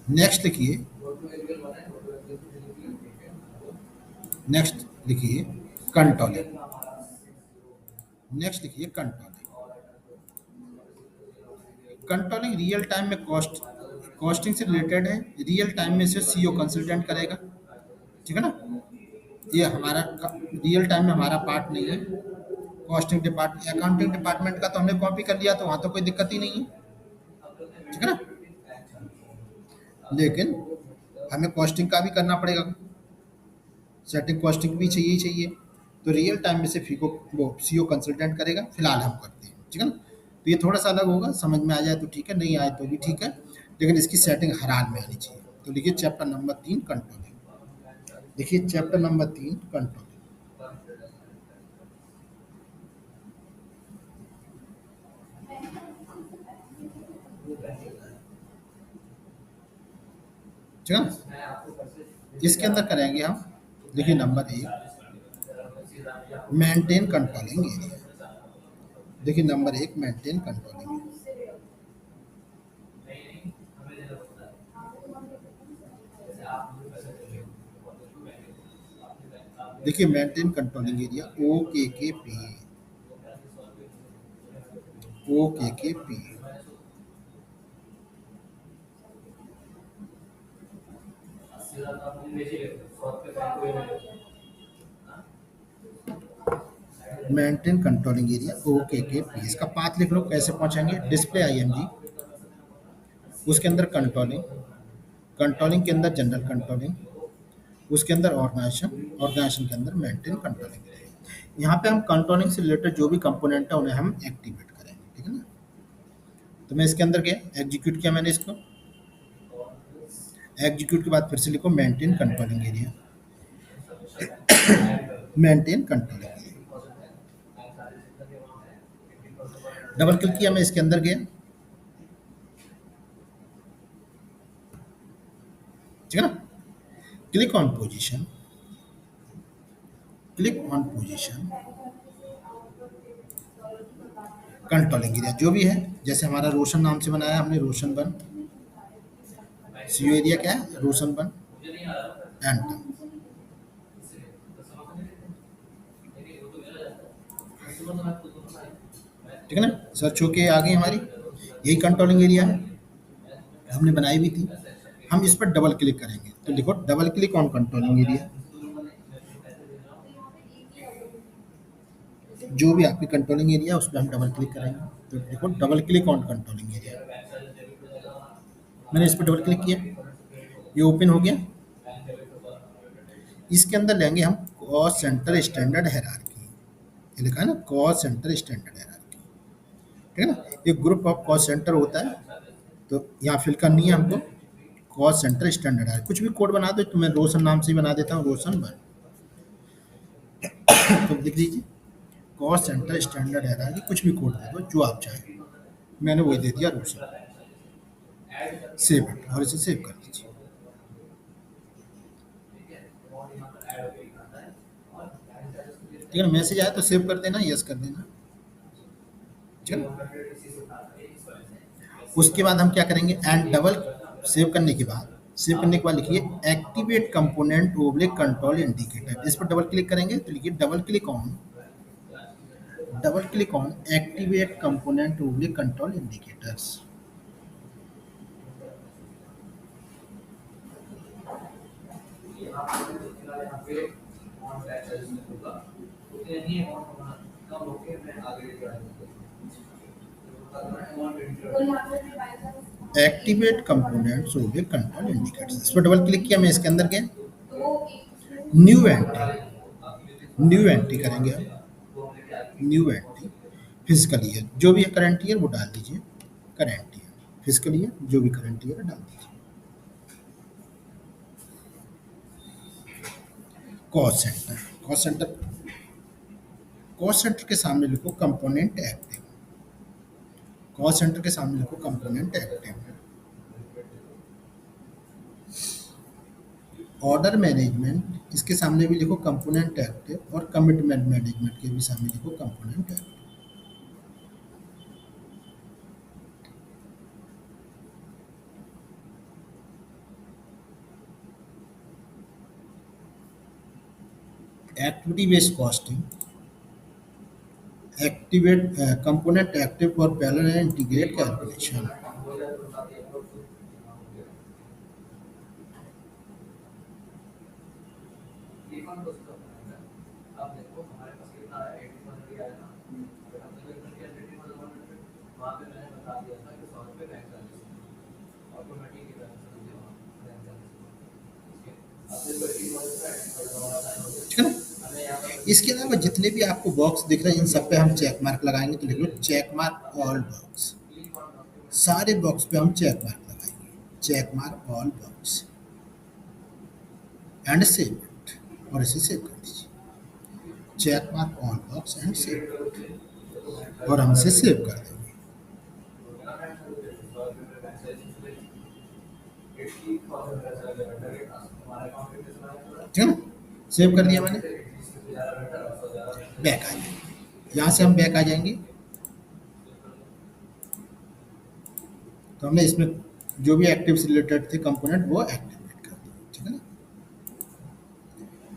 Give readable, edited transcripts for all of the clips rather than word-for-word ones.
Next लिखिए, next लिखिए controlling, next लिखिए कंट्रोलिंग। कंट्रोलिंग रियल टाइम में कॉस्टिंग से रिलेटेड है, रियल टाइम में इसे सीईओ कंसल्टेंट करेगा, ठीक है ना। ये हमारा रियल टाइम में हमारा पार्ट नहीं है। कॉस्टिंग डिपार्टमेंट, अकाउंटिंग डिपार्टमेंट का तो हमने कॉपी कर लिया, तो वहां तो कोई दिक्कत ही नहीं है, ठीक है ना। लेकिन हमें कॉस्टिंग का भी करना पड़ेगा, सेटिंग कॉस्टिंग भी चाहिए ही चाहिए। तो रियल टाइम में से फी को वो सीईओ कंसल्टेंट करेगा, फिलहाल हम करते हैं, ठीक है ना। तो ये थोड़ा सा अलग होगा, समझ में आ जाए तो ठीक है, नहीं आए तो भी ठीक है, लेकिन इसकी सेटिंग हर हाल में आनी चाहिए। तो लिखिए चैप्टर नंबर 3 कंट्रोलिंग, देखिए चैप्टर नंबर 3 कंट्रोलिंग, ठीक है ना। इसके अंदर करेंगे हम, देखिए नंबर 1 मेंटेन कंट्रोलिंग एरिया, देखिए नंबर 1 मेंटेन कंट्रोलिंग, देखिए maintain controlling area OKKP, OKKP। Maintain controlling area OKKP, इसका पाथ लिख लो, कैसे पहुंचेंगे, डिस्प्ले IMG, उसके अंदर कंट्रोलिंग, कंट्रोलिंग के अंदर जनरल कंट्रोलिंग, उसके अंदर ऑर्गेनाइजेशन, ऑर्गेनाइजेशन के अंदर मेंटेन कंट्रोलिंग। यहाँ पे हम कंट्रोलिंग से रिलेटेड जो भी कंपोनेंट है उन्हें हम एक्टिवेट करेंगे, ठीक है ना। तो मैं इसके अंदर गया, एग्जीक्यूट किया मैंने इसको, एग्जीक्यूट के बाद फिर से लिखो maintain controlling area, maintain controlling area, double click किया, मैं इसके अंदर गया, ठीक है ना। Click on position, click on position, controlling area जो भी है, जैसे हमारा रोशन नाम से बनाया हमने, रोशन वन, सीओ एरिया क्या है, रोशन वन, एंटर, ठीक है ना। सर्च होके आ गई हमारी, यही कंट्रोलिंग एरिया है, हमने बनाई भी थी। हम इस पर डबल क्लिक करेंगे, तो लिखो double click on controlling area, जो भी आपकी कंट्रोलिंग एरिया है उस पर हम डबल क्लिक करेंगे। तो देखो double click on controlling area, मैंने इस पर डबल क्लिक किया, ये ओपन हो गया। इसके अंदर लेंगे हम कॉस्ट सेंटर स्टैंडर्ड हायरार्की, ये लिखा है ना कॉस्ट सेंटर स्टैंडर्ड हायरार्की, ठीक है ना। ये ग्रुप ऑफ कॉस्ट सेंटर होता है, तो यहाँ फिल करनी है हमको, कॉस्ट सेंटर स्टैंडर्ड है, कुछ भी कोड बना दो, तो मैं रोशन नाम से ही बना देता हूँ, रोशन वन। तो लिख दीजिए कॉस्ट सेंटर स्टैंडर्ड है, कुछ भी कोड दे दो जो आप चाहें, मैंने वही दे दिया रोशन, सेव बटन, और इसे सेव कर दीजिए। ठीक है ना, मैसेज आया तो सेव कर देना, यस कर देना, ठीक है। उसके बाद हम क्या करेंगे, एंड डबल, सेव करने के बाद, सेव करने के बाद लिखिए activate component oblique control indicator, इस पर डबल क्लिक करेंगे, तो लिखिए double click on, double click on activate component oblique control indicators, activate components oblique control indicators, इस पर डबल क्लिक किया, मैं इसके अंदर गया, न्यू एंट्री, न्यू एंट्री करेंगे हम, न्यू एंट्री, फिजिकल ईयर जो भी है करंट ईयर वो डाल दीजिए, करंट ईयर, फिजिकल ईयर जो भी करंट ईयर डाल दीजिए। Cost centre, cost centre, cost centre के सामने लिखो कंपोनेंट एक्टिव, कॉस्ट सेंटर के सामने लिखो कंपोनेंट एक्टिव, ऑर्डर मैनेजमेंट इसके सामने भी लिखो कंपोनेंट एक्टिव, और कमिटमेंट मैनेजमेंट के भी सामने लिखो component active. Activity based costing, activate component active for parallel and integrate calculation. ठीक है ना? इसके अलावा जितने भी आपको बॉक्स दिख रहे हैं इन सब पे हम चेक मार्क लगाएंगे, तो लिख लो चेक मार्क ऑल बॉक्स। सारे बॉक्स पे हम चेक मार्क लगाएंगे, check mark all box and save it, और इसे सेव कर दीजिए। Check mark all box and save it, और हम इसे सेव कर देंगे। ठीक है ना? सेव कर दिया मैंने। बैक आ जाएंगे, यहाँ से हम बैक आ जाएंगे, तो हमने इसमें जो भी एक्टिव से रिलेटेड थे कंपोनेंट वो एक्टिवेट कर दिए। ठीक है ना?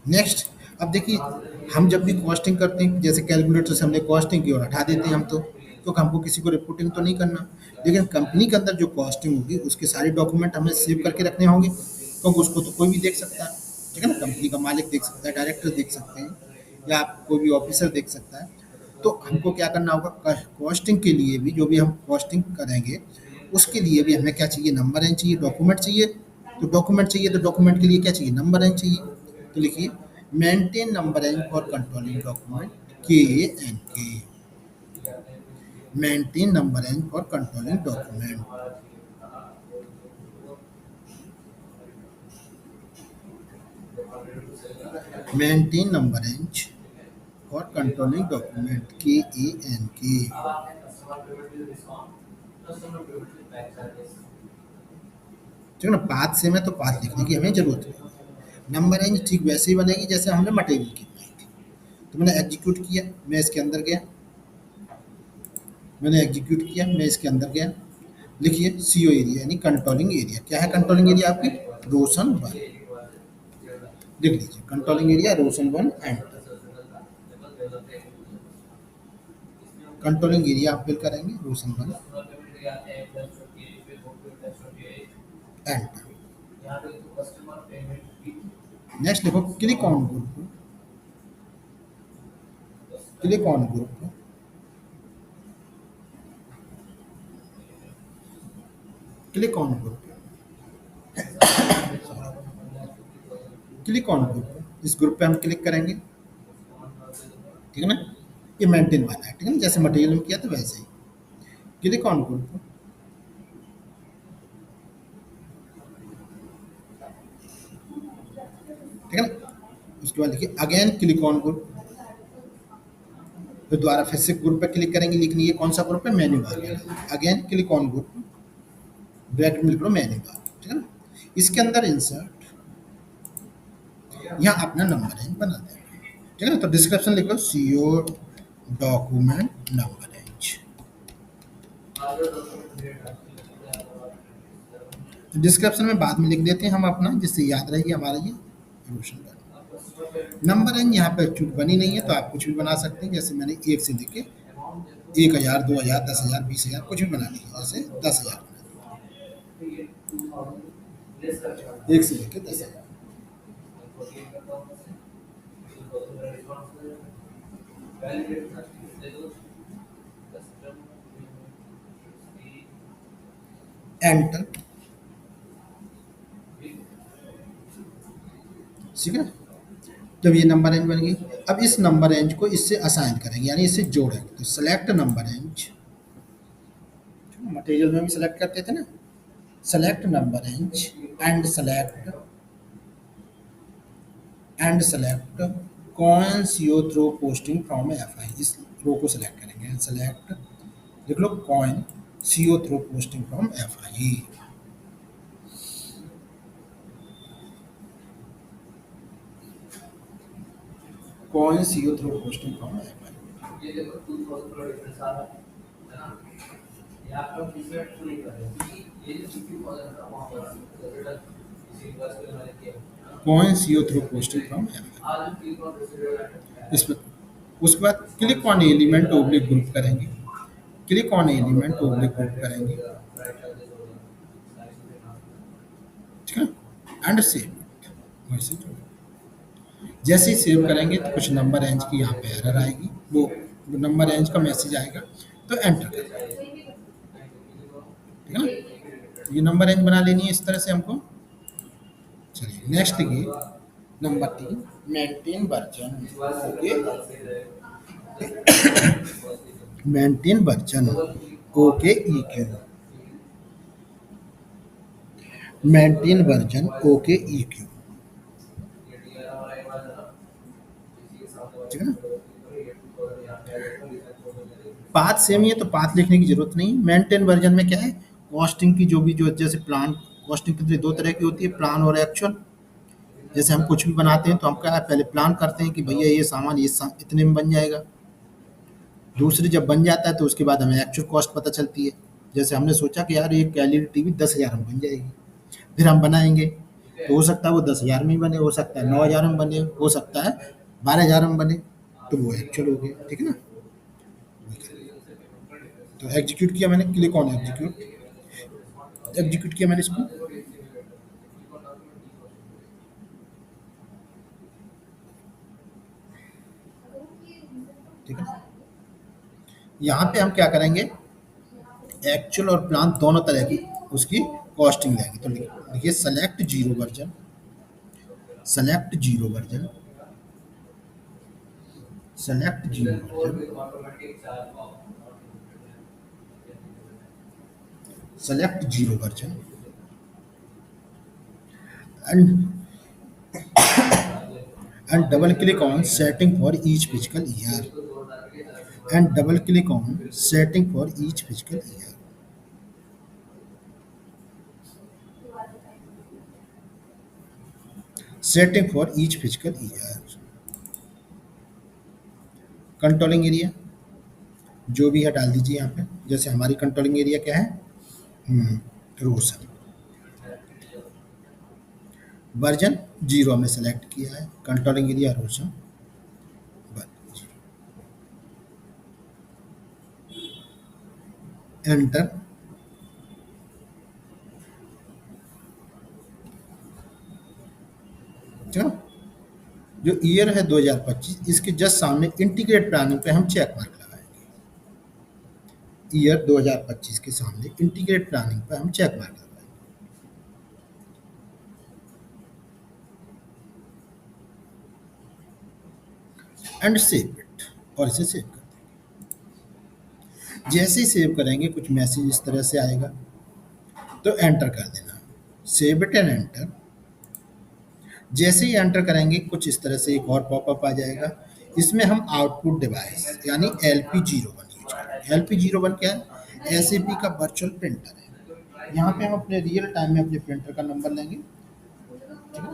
नेक्स्ट, अब देखिए, हम जब भी कॉस्टिंग करते हैं, जैसे कैलकुलेटर से हमने कॉस्टिंग की और हटा देते हैं हम तो, क्योंकि हमको किसी को रिपोर्टिंग तो नहीं करना। लेकिन कंपनी के अंदर जो कॉस्टिंग होगी उसके सारे डॉक्यूमेंट हमें सेव करके रखने होंगे, क्योंकि उसको तो कोई भी देख सकता है। ठीक है ना? कंपनी का मालिक देख सकता है, डायरेक्टर देख सकते हैं, या आप कोई भी ऑफिसर देख सकता है। तो हमको क्या करना होगा, कॉस्टिंग के लिए भी, जो भी हम कॉस्टिंग करेंगे उसके लिए भी हमें क्या चाहिए, नंबर लाइन चाहिए, डॉक्यूमेंट चाहिए। तो डॉक्यूमेंट चाहिए, तो डॉक्यूमेंट के लिए क्या चाहिए, नंबर लाइन चाहिए। तो लिखिए maintain number line for controlling document के एन के, maintain number line for controlling document. Maintain number line for controlling document के ए एन के। ठीक है ना? पाथ सेम है तो पाथ लिखने की हमें जरूरत है। नंबर रेंज ठीक वैसे ही बनेगी जैसे हमने मटेरियल की बनाई थी। तो मैंने एग्जीक्यूट किया, मैं इसके अंदर गया, मैंने एग्जीक्यूट किया, मैं इसके अंदर गया। लिखिए सीओ एरिया यानी कंट्रोलिंग एरिया। क्या है कंट्रोलिंग एरिया आपकी, रोशन वन। लिख लीजिए कंट्रोलिंग एरिया रोशन वन, एंटर। कंट्रोलिंग एरिया आप फिल करेंगे रोशन वन, एंटर। नेक्स्ट लिखो click on group, click on group, click on group, click on group. इस ग्रुप पे हम क्लिक करेंगे। ठीक है ना? ये मेंटेन वाला है। ठीक है ना? जैसे मटेरियल में किया था वैसे ही। क्लिक ऑन ग्रुप, ठीक है ना? उसके बाद लिखिए अगेन क्लिक ऑन ग्रुप, फिर दोबारा फिर से ग्रुप पे क्लिक करेंगे। लिखनी है कौन सा ग्रुप है, मेन्यू बार वाला। Again click on group, bracket में लिख लो मेन्यू बार। ठीक है ना? इसके अंदर इंसर्ट, यहाँ अपना नंबर रेंज बना देंगे। ठीक है ना? तो डिस्क्रिप्शन लिख लो CO document number range. Description में बाद में लिख देते हैं हम अपना, जिससे याद रहेगी हमारा ये रोशन का नंबर रेंज। यहाँ पे चूक बनी नहीं है तो आप कुछ भी बना सकते हैं, जैसे मैंने एक से लेके 1000, 2000, 10,000, 20,000 कुछ भी बना लीजिए। जैसे 10,000 बना दिया, एक से लेके 10,000। एंटर। ठीक है? जब ये नंबर रेंज बन गई, अब इस नंबर रेंज को इससे असाइन करेंगे, यानी इससे जोड़ेंगे। तो सेलेक्ट नंबर रेंज, मटेरियल में भी सेलेक्ट करते थे ना, select number range and select coin CO through posting from F I. इस रो को सेलेक्ट करेंगे, सेलेक्ट लिख लो coin CO through posting from F I. Coin CO through posting from F I. Coin CO through posting from इस पर उसके बाद click on element oblique group करेंगे, click on element oblique group करेंगे, ठीक है, एंड सेव। जैसे ही save करेंगे तो कुछ नंबर रेंज की यहाँ पे एरर आएगी, वो नंबर रेंज का मैसेज आएगा, तो एंटर कर देंगे, ठीक है ना। ये नंबर रेंज बना लेनी है इस तरह से हमको। चलिए नेक्स्ट देखिए, number 3, maintain version. Okay, maintain version, okay EQ, maintain version okay EQ, ठीक है ना। पाथ सेम ही है तो पाथ लिखने की जरूरत नहीं। मेंटेन वर्जन में क्या है, कॉस्टिंग की जो भी जो जैसे प्लान, कॉस्टिंग कितनी दो तरह की होती है, प्लान और एक्चुअल। जैसे हम कुछ भी बनाते हैं तो हम क्या है, पहले प्लान करते हैं कि भैया ये सामान इतने में बन जाएगा। दूसरी जब बन जाता है तो उसके बाद हमें एक्चुअल कॉस्ट पता चलती है। जैसे हमने सोचा कि यार ये एलईडी टीवी 10,000 में बन जाएगी, फिर हम बनाएंगे तो हो सकता है वो 10,000 में ही बने, हो सकता है 9,000 में बने, हो सकता है 12,000 में बने, तो वो एक्चुअल हो गया, ठीक है ना। तो एग्जीक्यूट किया मैंने, क्लिक ऑन एग्जीक्यूट, एग्जीक्यूट किया मैंने इसको, ठीक है ना। यहाँ पे हम क्या करेंगे, एक्चुअल और प्लान दोनों तरह की उसकी कॉस्टिंग लेंगे। तो देखिए select zero version, select zero version, select zero version, select zero version and double click on setting for each physical year, and double click on setting for each physical year, setting for each physical year। Controlling area जो भी है डाल दीजिए यहाँ पे। जैसे हमारी controlling area क्या है, रोशन। वर्जन जीरो हमने सेलेक्ट किया है, कंट्रोलिंग एरिया रोशन, एंटर। चलो जो ईयर है 2025, इसके जस्ट सामने इंटीग्रेट प्लानिंग पे हम चेक मार्क लगाएंगे। ईयर 2025 के सामने इंटीग्रेट प्लानिंग पे हम चेक मार्क लगाएंगे एंड सेव इट, और इसे सेव कर देंगे। जैसे ही सेव करेंगे कुछ मैसेज इस तरह से आएगा, तो एंटर कर देना, सेव इट एंड एंटर। जैसे ही एंटर करेंगे कुछ इस तरह से एक और पॉपअप आ जाएगा। इसमें हम आउटपुट डिवाइस यानी LP01 यूज करेंगे। LP01 क्या है, SAP का वर्चुअल प्रिंटर है। यहाँ पे हम अपने रियल टाइम में अपने प्रिंटर का नंबर लेंगे, ठीक है।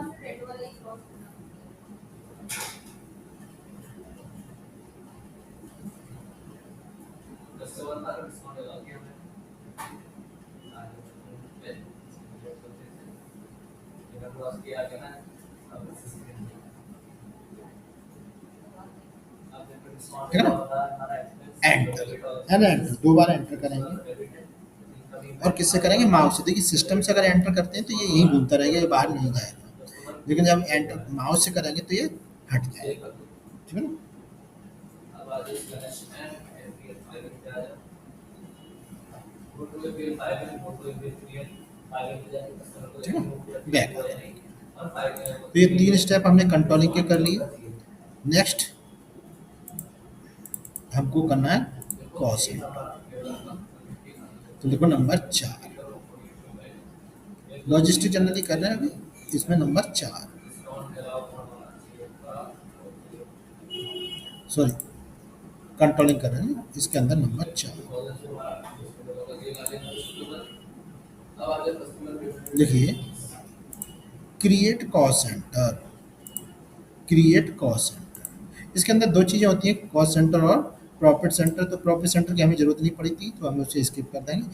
ठीक है ना, एंटर एंड एंटर, दो बार एंटर करेंगे। और किससे करेंगे, माउस से। देखिए सिस्टम से अगर एंटर करते हैं तो ये यहीं घूमता रहेगा, ये बाहर नहीं जाएगा। लेकिन जब एंटर माउस से करेंगे तो ये हट जाएगा, ठीक है ना। ठीक है, बैक। तो ये 3 स्टेप हमने कंट्रोलिंग के कर लिए। नेक्स्ट हमको करना है कॉस्ट। तो देखो नंबर 4, लॉजिस्टिक जनरली कर रहे हैं अभी, इसमें नंबर 4, सॉरी कंट्रोलिंग कर रहे हैं, इसके अंदर नंबर 4 देखिए, create cost centre, create cost centre. इसके अंदर दो चीज़ें होती हैं, कॉस्ट सेंटर और प्रॉफिट सेंटर। तो प्रॉफिट सेंटर की हमें ज़रूरत नहीं पड़ी थी तो हम उसे स्किप कर देंगे।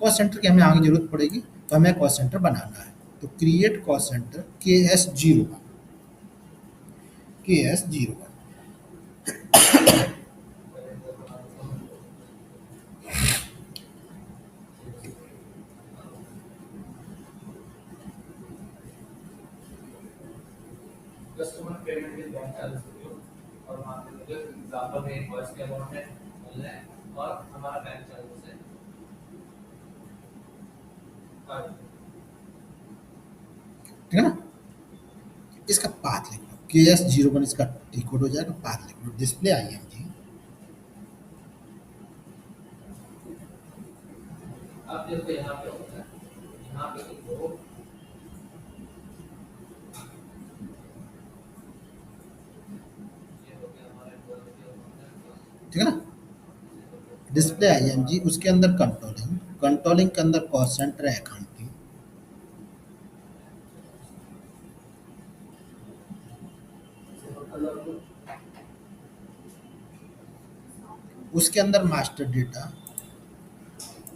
कॉस्ट सेंटर की हमें आगे ज़रूरत पड़ेगी, तो हमें कॉस्ट सेंटर बनाना है। तो create cost centre KS01 customer payment के बैंक चार्जेस हो और वहाँ पे जो एग्जाम्पल में इनवॉइस के अमाउंट है ऑनलाइन और हमारा बैंक चार्जेस है ठीक है ना। इसका पाथ लिख लो KS01 इसका टी कोड हो जाएगा। पाथ लिख लो डिस्प्ले IMG अब देखो यहाँ पे होता है यहाँ पे तो ये हो गया हमारे ठीक है ना। डिस्प्ले IMG उसके अंदर कंट्रोलिंग के अंदर कॉस्ट सेंटर है अकाउंटिंग। उसके अंदर master data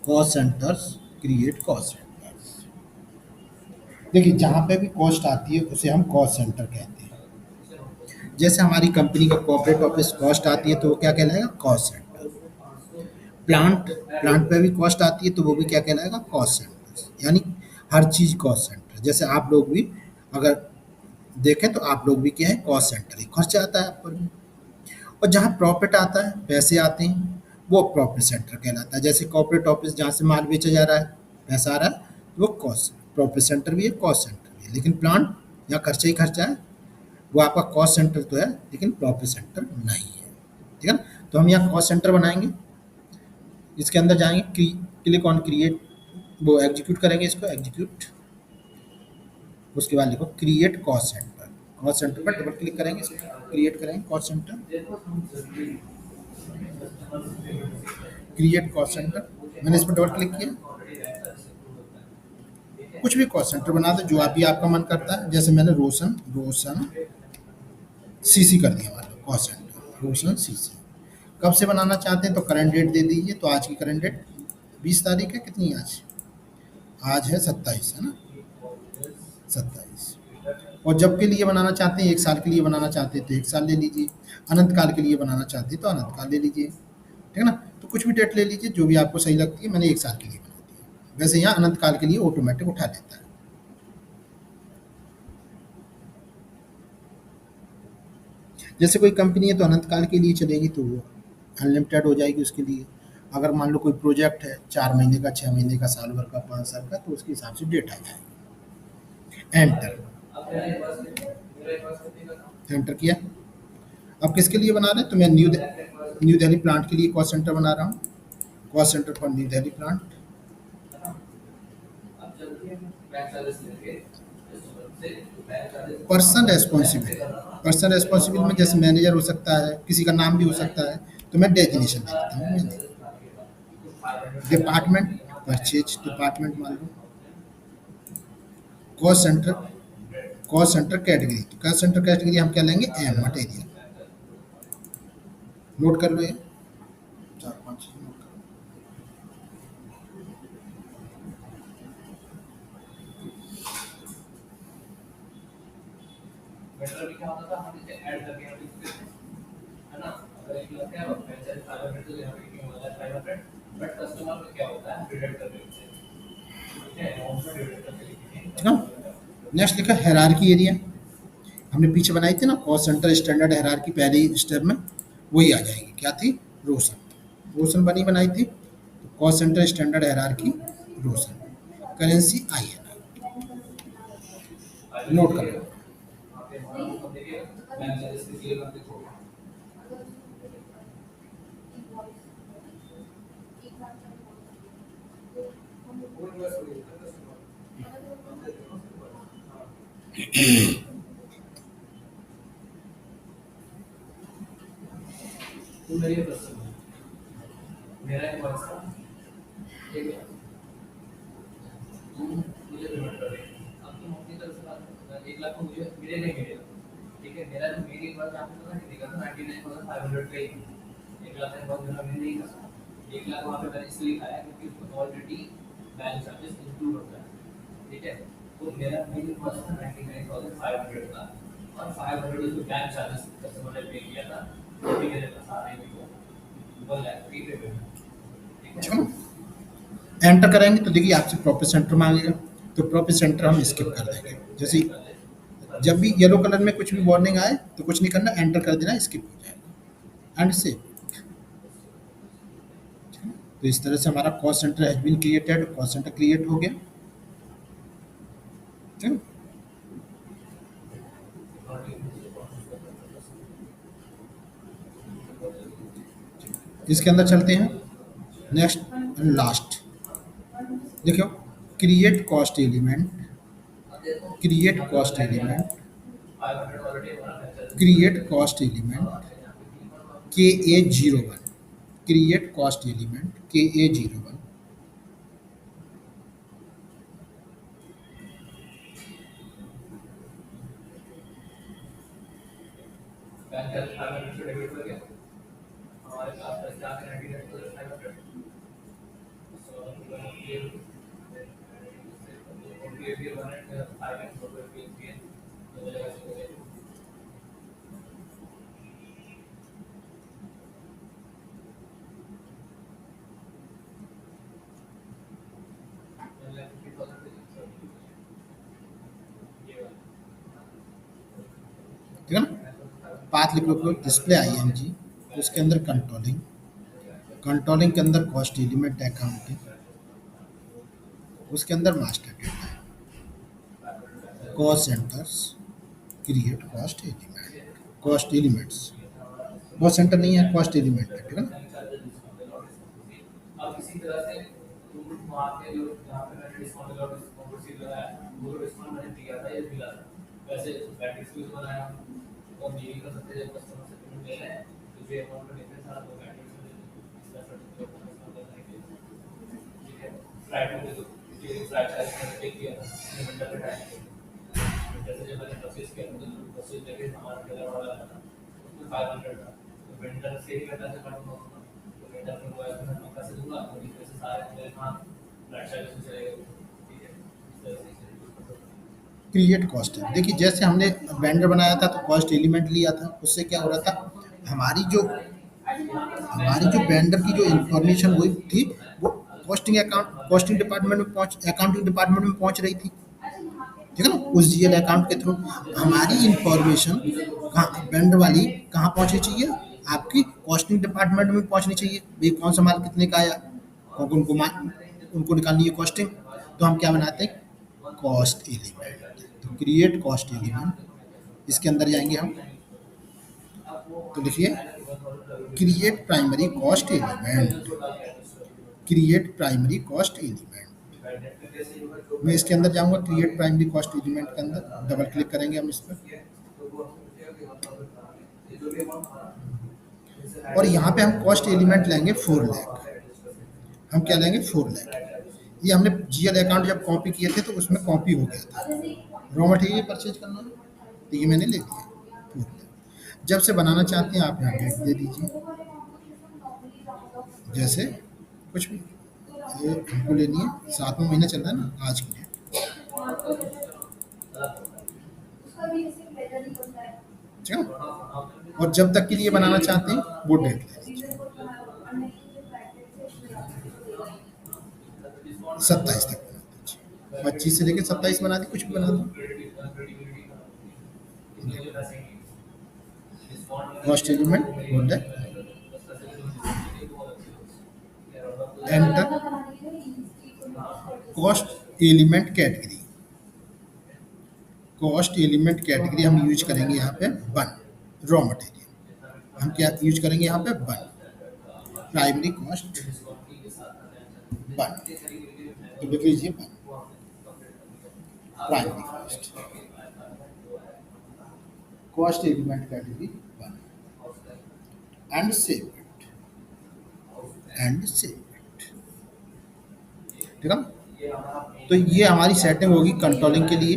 cost centres create cost centres. देखिए जहाँ पे भी कॉस्ट आती है उसे हम कॉस्ट सेंटर कहते हैं। जैसे हमारी कंपनी का कॉर्पोरेट ऑफिस कॉस्ट आती है तो वो क्या कहलाएगा कॉस्ट सेंटर। प्लांट पे भी कॉस्ट आती है तो वो भी क्या कहलाएगा कॉस्ट सेंटर। यानी हर चीज कॉस्ट सेंटर। जैसे आप लोग भी अगर देखें तो आप लोग भी क्या है कॉस्ट सेंटर ही खर्चा आता है आप पर भी। और जहाँ प्रॉफिट आता है पैसे आते हैं वो प्रॉफिट सेंटर कहलाता है। जैसे कॉर्पोरेट ऑफिस जहाँ से माल बेचा जा रहा है पैसा आ रहा है तो वो कॉस्ट प्रॉफिट सेंटर भी है कॉस्ट सेंटर भी है। लेकिन प्लांट यहाँ खर्चा ही खर्चा है वो आपका कॉस्ट सेंटर तो है लेकिन प्रॉफिट सेंटर नहीं है। ठीक है ना। तो हम यहाँ कॉस्ट सेंटर बनाएंगे। इसके अंदर जाएंगे क्लिक ऑन क्रिएट वो एग्जीक्यूट करेंगे इसको एग्जीक्यूट। उसके बाद लिखो create cost centre. Cost centre पर डबल क्लिक करेंगे क्रिएट करेंगे cost centre. Create cost centre मैंने इस पर डबल क्लिक किया। कुछ भी कॉस्ट सेंटर बना दो जो भी आपका मन करता है। जैसे मैंने रोशन रोशन सीसी कर दिया मान लो कॉस्ट सेंटर रोशन सीसी। कब से बनाना चाहते हैं तो करंट डेट दे दीजिए। तो आज की करंट डेट 20 तारीख है। कितनी आज आज है 27 है ना 27। और जब के लिए बनाना चाहते हैं 1 साल के लिए बनाना चाहते हैं तो 1 साल ले लीजिए। अनंत काल के लिए बनाना चाहते हैं तो अनंत काल ले लीजिए। ठीक है ना। तो कुछ भी डेट ले लीजिए जो भी आपको सही लगती है। मैंने 1 साल के लिए बना दिया। वैसे यहाँ अनंत काल के लिए ऑटोमेटिक उठा लेता है। जैसे कोई कंपनी है तो अनंत काल के लिए चलेगी तो वो अनलिमिटेड हो जाएगी उसके लिए। अगर मान लो कोई प्रोजेक्ट है 4 महीने का 6 महीने का साल भर का 5 साल का तो उसके हिसाब से डेट आ जाएगी। एंटर एंटर किया। अब किसके लिए बना रहे हैं तो मैं न्यू दिल्ली प्लांट के लिए कॉस्ट सेंटर बना रहा हूँ। Cost centre for new Delhi plant. Person responsible में जैसे मैनेजर हो सकता है किसी का नाम भी हो सकता है तो मैं डेजिग्नेशन दे देता हूँ। डिपार्टमेंट परचेज डिपार्टमेंट मान लो। कॉस्ट सेंटर कैटेगरी तो कॉस्ट सेंटर कैटेगरी हम क्या लेंगे एम मटेरियल। नोट कर लो ये 4 5 चीज़ नोट कर लो। मेटल क्या होता था हम इसे ऐड करके हम लिखते थे है ना। अगर एक लग गया पैसे 500 तो यहाँ पे लिखिंग होता है 500 बट कस्टमर में क्या होता है डिडक्ट कर देते हैं ठीक है अमाउंट में डिडक्ट करके ठीक है। नेक्स्ट लिखा हायरार्की एरिया। हमने पीछे बनाई थी ना कॉस्ट सेंटर स्टैंडर्ड हायरार्की पहले ही स्टेप में वही आ जाएगी। क्या थी रोशन रोशन बनी बनाई थी। तो कॉस्ट सेंटर स्टैंडर्ड हायरार्की रोशन करेंसी INR नोट कर लो। वहाँ पे हमारा वो देखिए बैंक चार्जेस क्लियर कर देखो तू मेरे प्रश्न मेरा एक वर्ष था ठीक है मुझे पेमेंट कर अब तुम अपनी तरफ से बात 1 लाख को मुझे मिले नहीं मिले ठीक है मेरा जो मेरी एक बार आपने पता नहीं देखा था 99,500 का ही 1 लाख का बहुत मेरा मैंने नहीं कहा 1 लाख वहाँ पे मैंने इसलिए लिखा है क्योंकि उसमें ऑलरेडी बैंक चार्जेस इंक्लूड होता है ठीक है तो मेरा बिल हुआ था 99,500 का, और 500 जो बैंक चार्जेस कस्टमर ने पे किया था, वो भी मेरे पास आ रहे हैं, 1 लाख की पेमेंट। ठीक ठीक है? है ना। एंटर करेंगे तो देखिए आपसे प्रॉफिट सेंटर मांगेगा, तो प्रॉफिट सेंटर हम स्किप कर देंगे। जैसे जब भी येलो कलर में कुछ भी वार्निंग आए तो कुछ नहीं करना, एंटर कर देना, स्किप हो जाएगा एंड सेव। तो इस तरह से हमारा cost centre has been created, cost centre create हो गया। ठीक है। इसके अंदर चलते हैं, नेक्स्ट एंड लास्ट। देखो, create cost element, create cost element, 500 already हमारा खर्चा क्रिएट कॉस्ट एलिमेंट के ए 01, क्रिएट कॉस्ट एलिमेंट के ए 01। बैंक चार्ज 500 से डेबिट हो गया, हमारे पास बच जाते हैं 99,500। सो ये भी 500 रुपये हो जाएगा। ठीक है ना। पाथ लिख लो, डिस्प्ले आईएमजी, उसके अंदर कंट्रोलिंग, कंट्रोलिंग के अंदर कॉस्ट एलिमेंट अकाउंटिंग, उसके अंदर master data, cost centres, create cost element, cost elements, cost centre नहीं है, कॉस्ट एलिमेंट है। ठीक है ना। अब इसी तरह से वहाँ पे जो जहाँ पे मैंने डिस्काउंट लगा डिस्काउंट रिसीव लगाया, वो डिस्काउंट मैंने दिया था, ये मिला था, वैसे बैटरी स्विच बनाया और ये भी कर सकते हैं। जब कस्टमर से पेमेंट ले रहे हैं तो जो अमाउंट में डिफरेंस आ रहा है वो बैटरी स्विच इसका सर्टिफिकेट अपना इस्तेमाल करने के लिए। ठीक है, फ्लाइट में जो फ्लाइट चार्ज मैंने पे किया था विंटर के टाइम पे, जैसे जब मैंने परचेज किया तो परचेज लेके सामान वगैरह वाला था, उसमें 500 था, तो विंटर से ही मैं पैसे काटूंगा उसमें, तो विंटर में वो ऐसे मैं पैसे दूंगा तो इस वजह से सारे मेरे वहाँ फ्लाइट चार्जेस में चले गए। ठीक है, इस तरह से क्रिएट कॉस्ट है, देखिए जैसे हमने वेंडर बनाया था तो कॉस्ट एलिमेंट लिया था, उससे क्या हो रहा था, हमारी जो हमारी जो वेंडर की जो इंफॉर्मेशन हुई थी वो कॉस्टिंग अकाउंट, कॉस्टिंग डिपार्टमेंट में पहुंच, अकाउंटिंग डिपार्टमेंट में पहुंच रही थी। ठीक है ना। उस जीएल अकाउंट के थ्रू हमारी इंफॉर्मेशन कहाँ, वेंडर वाली कहाँ पहुंचनी चाहिए, आपकी कॉस्टिंग डिपार्टमेंट में पहुंचनी चाहिए। भाई कौन सा माल कितने का आया, क्योंकि उनको निकालनी है कॉस्टिंग, तो हम क्या बनाते हैं, कॉस्ट एलिमेंट। तो क्रिएट कॉस्ट एलिमेंट, इसके अंदर जाएंगे हम, तो लिखिए create primary cost element, create primary cost element. मैं इसके अंदर जाऊंगा, क्रिएट प्राइमरी कॉस्ट एलिमेंट के अंदर डबल क्लिक करेंगे हम इस पर, और यहाँ पे हम कॉस्ट एलिमेंट लेंगे 4 लाख। हम क्या लेंगे, 4 लाख। ये हमने जीएल अकाउंट जब कॉपी किए थे तो उसमें कॉपी हो गया था, रॉ मटेरियल परचेज करना है, तो ये मैंने ले लिया 4 लाख। जब से बनाना चाहते हैं आप यहाँ डेट दे दीजिए, जैसे कुछ भी, ये हमको लेनी है, 7वां महीना चल रहा है ना, आज की डेट। ठीक है। और जब तक के लिए बनाना चाहते हैं वो डेट ले लीजिए, 27 तक बना दीजिए, 25 से लेकर 27 बना दी, कुछ भी बना दो। कॉस्ट एलिमेंट बोल रहे, enter, cost element category, cost element category हम यूज करेंगे यहाँ पे 1, रॉ मटेरियल। हम क्या यूज करेंगे यहाँ पे 1, प्राइमरी कॉस्ट 1, तो लिख लीजिए 1 primary cost, cost element category 1 and save it, and save it. ठीक है। तो ये हमारी सेटिंग होगी कंट्रोलिंग के लिए।